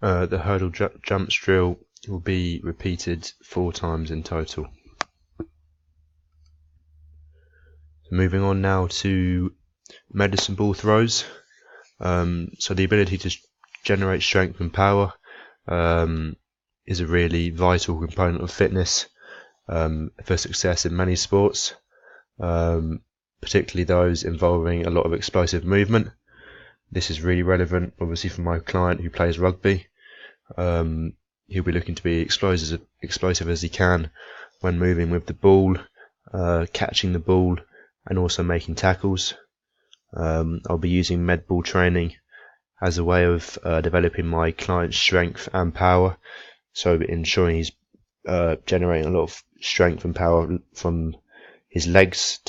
The hurdle jumps drill will be repeated 4 times in total. Moving on now to medicine ball throws. So the ability to generate strength and power is a really vital component of fitness for success in many sports, particularly those involving a lot of explosive movement. This is really relevant, obviously, for my client who plays rugby. He'll be looking to be explosive as he can when moving with the ball, catching the ball, and also making tackles. I'll be using med ball training as a way of developing my client's strength and power, so ensuring he's generating a lot of strength and power from his legs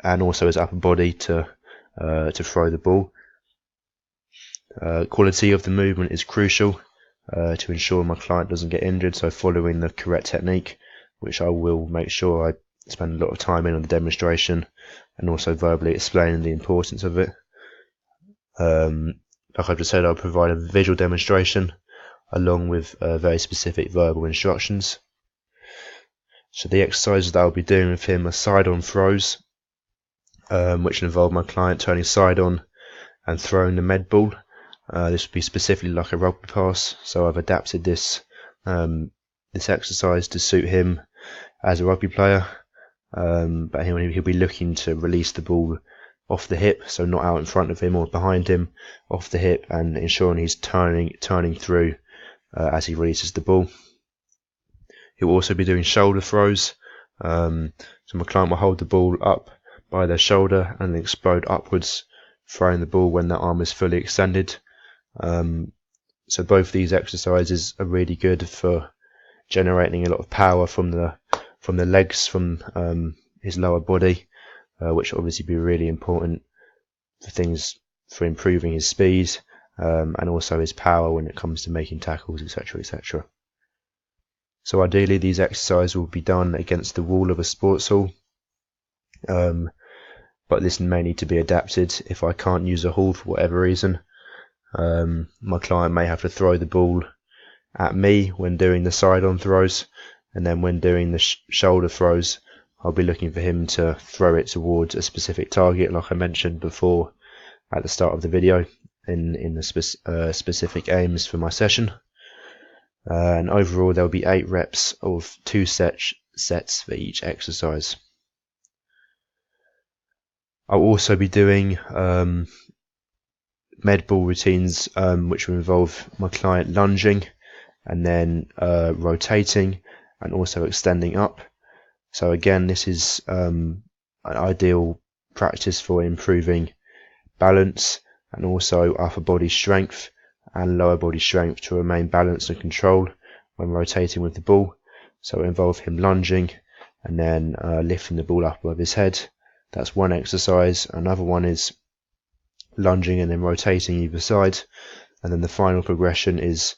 and also his upper body to throw the ball. Quality of the movement is crucial to ensure my client doesn't get injured, so following the correct technique, which I will make sure I spend a lot of time in on the demonstration and also verbally explaining the importance of it. Like I've just said, I'll provide a visual demonstration along with very specific verbal instructions. So the exercises that I'll be doing with him are side-on throws, which involve my client turning side-on and throwing the med ball. This would be specifically like a rugby pass, so I've adapted this exercise to suit him as a rugby player. But he'll be looking to release the ball off the hip, so not out in front of him or behind him, off the hip, and ensuring he's turning through as he releases the ball. He'll also be doing shoulder throws. So my client will hold the ball up by their shoulder and then explode upwards, throwing the ball when their arm is fully extended. So both these exercises are really good for generating a lot of power from the legs, from his lower body, which will obviously be really important for improving his speed and also his power when it comes to making tackles, etc., etc. So ideally these exercises will be done against the wall of a sports hall, but this may need to be adapted if I can't use a hall for whatever reason. My client may have to throw the ball at me when doing the side-on throws, and then when doing the shoulder throws, I'll be looking for him to throw it towards a specific target, like I mentioned before at the start of the video, in the specific aims for my session. And overall there'll be 8 reps of 2 sets for each exercise. I'll also be doing med ball routines which will involve my client lunging and then rotating and also extending up. So again, this is an ideal practice for improving balance and also upper body strength and lower body strength to remain balanced and controlled when rotating with the ball. So it involves him lunging and then lifting the ball up above his head. That's one exercise. Another one is lunging and then rotating either side, and then the final progression is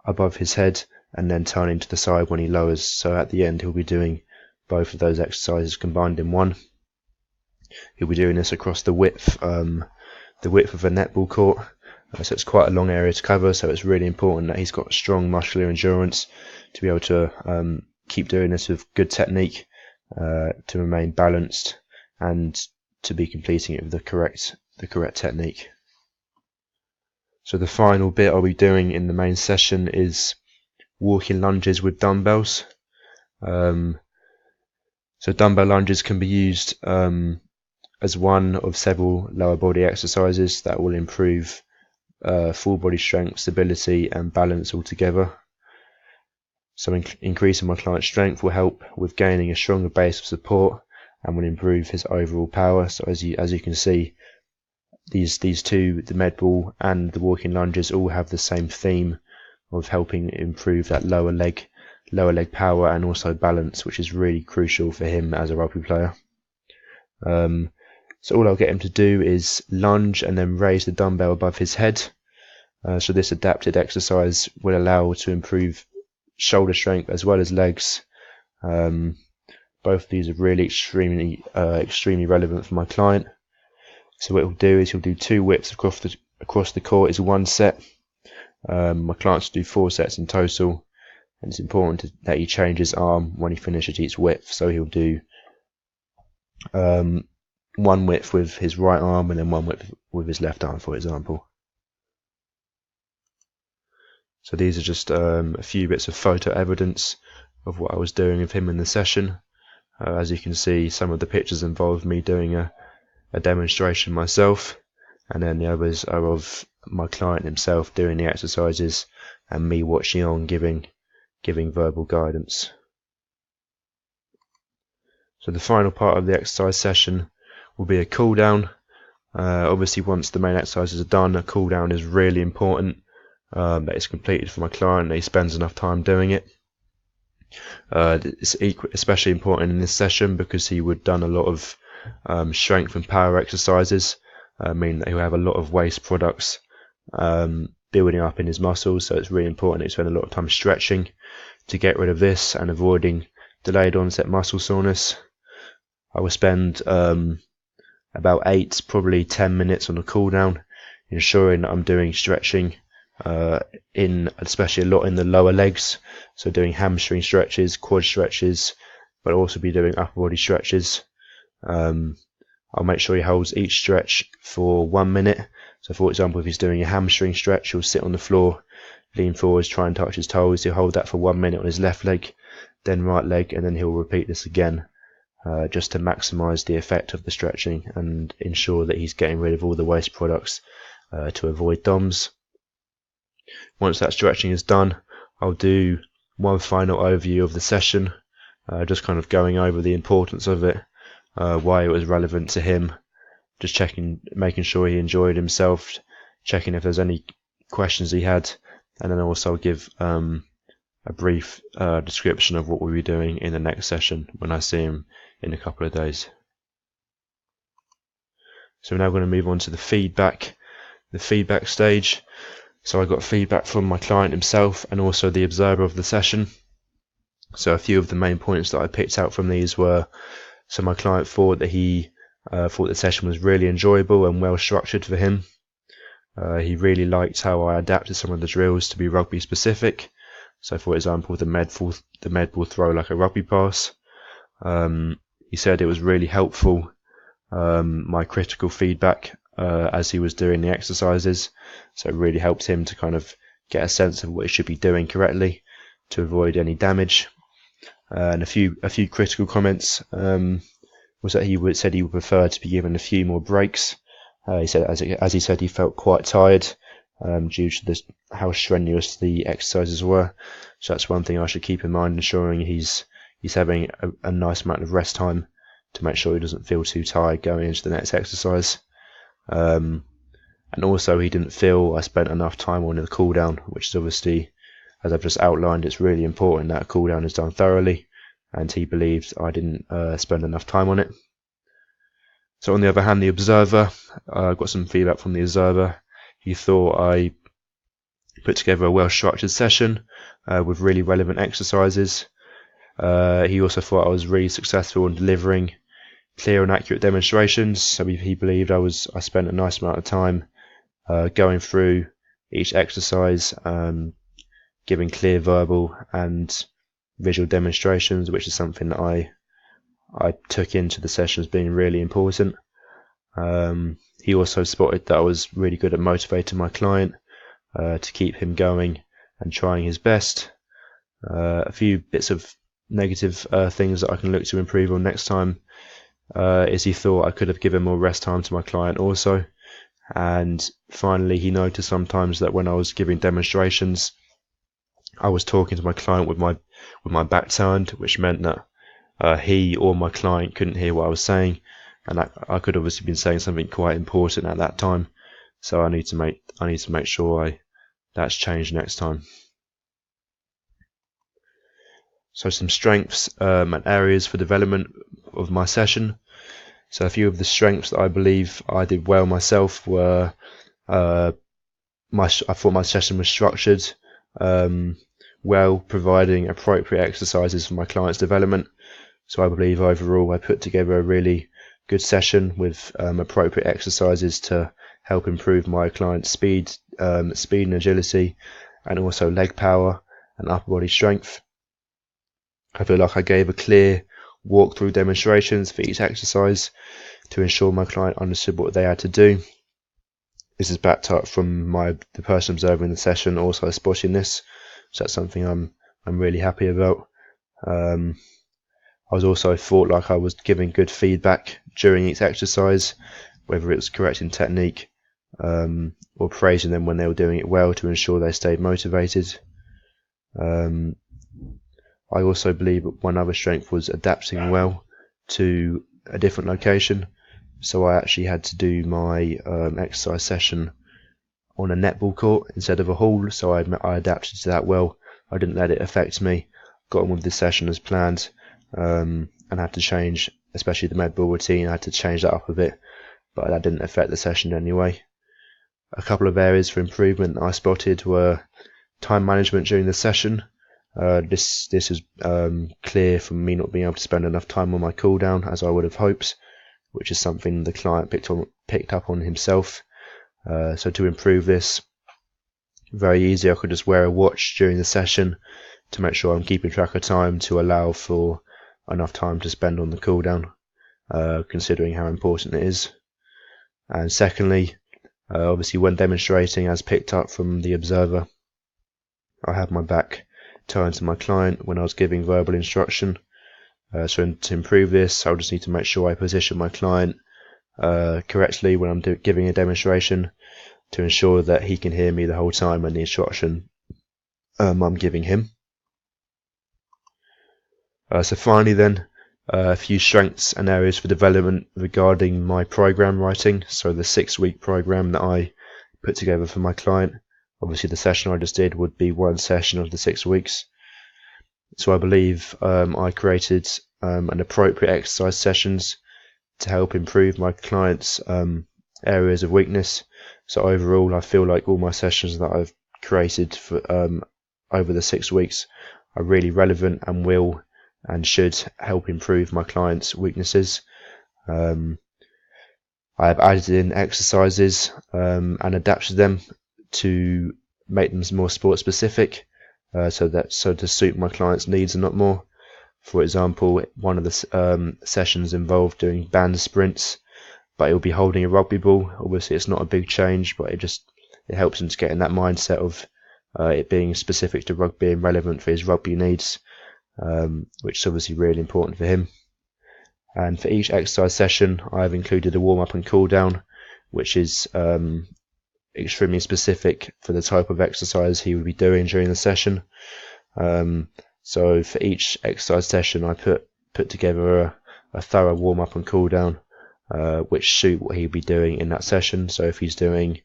above his head and then turning to the side when he lowers. So at the end he'll be doing both of those exercises combined in one. He'll be doing this across the width of a netball court, so it's quite a long area to cover, so it's really important that he's got strong muscular endurance to be able to keep doing this with good technique, to remain balanced and to be completing it with the correct technique. So the final bit I'll be doing in the main session is walking lunges with dumbbells. So dumbbell lunges can be used as one of several lower body exercises that will improve full body strength, stability and balance altogether. So increasing my client's strength will help with gaining a stronger base of support and will improve his overall power. So as you can see, these two, the med ball and the walking lunges, all have the same theme of helping improve that lower leg power and also balance, which is really crucial for him as a rugby player. So all I'll get him to do is lunge and then raise the dumbbell above his head. So this adapted exercise will allow to improve shoulder strength as well as legs. Both of these are really extremely relevant for my client. So what he'll do is he'll do 2 whips across the court is 1 set, My clients do 4 sets in total, and it's important that he change his arm when he finishes each width. So he'll do one width with his right arm and then one width with his left arm, for example. So these are just a few bits of photo evidence of what I was doing with him in the session. As you can see, some of the pictures involve me doing a demonstration myself, and then the others are of my client himself doing the exercises and me watching on giving verbal guidance. So the final part of the exercise session will be a cool down. Obviously once the main exercises are done, a cool down is really important, that it's completed for my client, that he spends enough time doing it. It's especially important in this session because he would done a lot of strength and power exercises, meaning that he'll have a lot of waste products building up in his muscles, so it's really important that he spend a lot of time stretching to get rid of this and avoiding delayed onset muscle soreness. I will spend about 8, probably 10 minutes on the cool down, ensuring that I'm doing stretching especially a lot in the lower legs, so doing hamstring stretches, quad stretches, but also be doing upper body stretches. I'll make sure he holds each stretch for 1 minute. So for example, if he's doing a hamstring stretch, he'll sit on the floor, lean forwards, try and touch his toes. He'll hold that for 1 minute on his left leg, then right leg, and then he'll repeat this again, just to maximize the effect of the stretching and ensure that he's getting rid of all the waste products to avoid DOMS. Once that stretching is done, I'll do one final overview of the session, just kind of going over the importance of it, why it was relevant to him, just making sure he enjoyed himself, checking if there's any questions he had, and then also give a brief description of what we'll be doing in the next session when I see him in a couple of days. So we're now going to move on to the feedback stage. So I got feedback from my client himself and also the observer of the session. So a few of the main points that I picked out from these were, so my client thought that he thought the session was really enjoyable and well structured for him. He really liked how I adapted some of the drills to be rugby specific. So for example, the med ball throw like a rugby pass. He said it was really helpful, my critical feedback as he was doing the exercises, so it really helped him to kind of get a sense of what he should be doing correctly to avoid any damage. And a few critical comments was that said he would prefer to be given a few more breaks. He said as he said he felt quite tired due to how strenuous the exercises were, so that's one thing I should keep in mind, ensuring he's having a nice amount of rest time to make sure he doesn't feel too tired going into the next exercise. And also he didn't feel I spent enough time on the cool down, which is obviously, as I've just outlined, it's really important that a cool down is done thoroughly, and he believed I didn't spend enough time on it. So on the other hand, the observer, I got some feedback from the observer. He thought I put together a well structured session with really relevant exercises. He also thought I was really successful in delivering clear and accurate demonstrations, so he believed I spent a nice amount of time going through each exercise, giving clear verbal and visual demonstrations, which is something that I took into the session as being really important. He also spotted that I was really good at motivating my client to keep him going and trying his best. A few bits of negative things that I can look to improve on next time is he thought I could have given more rest time to my client also. And finally, he noticed sometimes that when I was giving demonstrations, I was talking to my client with my back turned, which meant that he or my client couldn't hear what I was saying, and I could obviously been saying something quite important at that time. So I need to make sure that's changed next time. So some strengths and areas for development of my session. So a few of the strengths that I believe I did well myself were I thought my session was structured well, providing appropriate exercises for my client's development. So I believe overall I put together a really good session with appropriate exercises to help improve my client's speed and agility, and also leg power and upper body strength. I feel like I gave a clear walkthrough demonstrations for each exercise to ensure my client understood what they had to do. This is backed up from the person observing the session also spotting this, so that's something I'm really happy about. I was also thought like I was giving good feedback during each exercise, whether it was correcting technique or praising them when they were doing it well to ensure they stayed motivated. I also believe one other strength was adapting well to a different location. So I actually had to do my exercise session on a netball court instead of a hall, so I adapted to that well. I didn't let it affect me, got on with the session as planned, and had to change, especially the med ball routine, I had to change that up a bit, but that didn't affect the session anyway. A couple of areas for improvement that I spotted were time management during the session. This is clear from me not being able to spend enough time on my cool down as I would have hoped, which is something the client picked up on himself. So to improve this, very easy, I could just wear a watch during the session to make sure I'm keeping track of time to allow for enough time to spend on the cool down, considering how important it is. And secondly, obviously when demonstrating, as picked up from the observer, I had my back turned to my client when I was giving verbal instruction. So to improve this, I'll just need to make sure I position my client correctly when I'm giving a demonstration to ensure that he can hear me the whole time and the instruction I'm giving him. So finally then, a few strengths and areas for development regarding my program writing, so the 6-week program that I put together for my client. Obviously the session I just did would be one session of the 6 weeks. So I believe I created an appropriate exercise sessions to help improve my client's areas of weakness. So overall I feel like all my sessions that I've created for over the 6 weeks are really relevant and will and should help improve my client's weaknesses. I have added in exercises and adapted them to make them more sport specific, so to suit my client's needs a lot more. For example, one of the sessions involved doing band sprints, but he'll be holding a rugby ball. Obviously it's not a big change, but it helps him to get in that mindset of it being specific to rugby and relevant for his rugby needs, which is obviously really important for him. And for each exercise session I've included a warm-up and cool-down, which is extremely specific for the type of exercise he would be doing during the session. So for each exercise session I put together a thorough warm-up and cool-down which suit what he'd be doing in that session. So if he's doing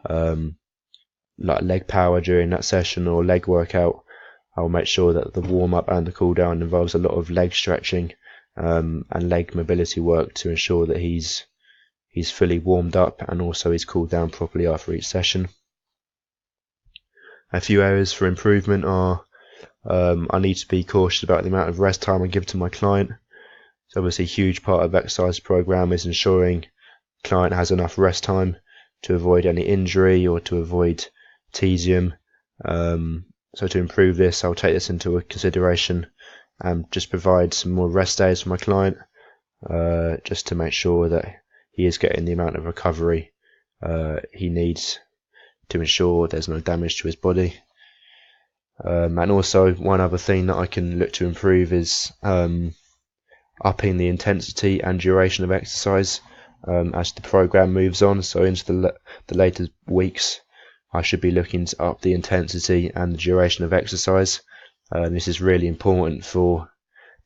like leg power during that session or leg workout, I'll make sure that the warm-up and the cool-down involves a lot of leg stretching and leg mobility work to ensure that he's fully warmed up and also he's cooled down properly after each session. A few areas for improvement are I need to be cautious about the amount of rest time I give to my client. So obviously a huge part of exercise program is ensuring the client has enough rest time to avoid any injury or to avoid tesium. So to improve this, I'll take this into consideration and just provide some more rest days for my client, just to make sure that he is getting the amount of recovery he needs to ensure there's no damage to his body. And also one other thing that I can look to improve is upping the intensity and duration of exercise as the program moves on. So into the later weeks I should be looking to up the intensity and the duration of exercise. This is really important for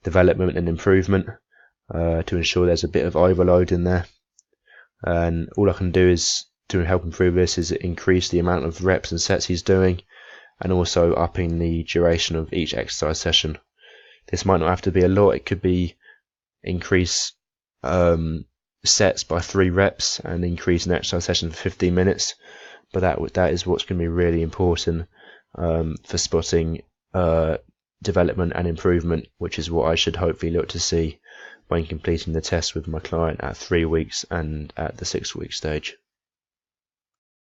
development and improvement, to ensure there's a bit of overload in there. And all I can do is to help improve this is increase the amount of reps and sets he's doing, and also upping the duration of each exercise session. This might not have to be a lot. It could be increase sets by 3 reps and increase an exercise session for 15 minutes. But that is what's going to be really important for spotting development and improvement, which is what I should hopefully look to see when completing the test with my client at 3 weeks and at the 6-week stage.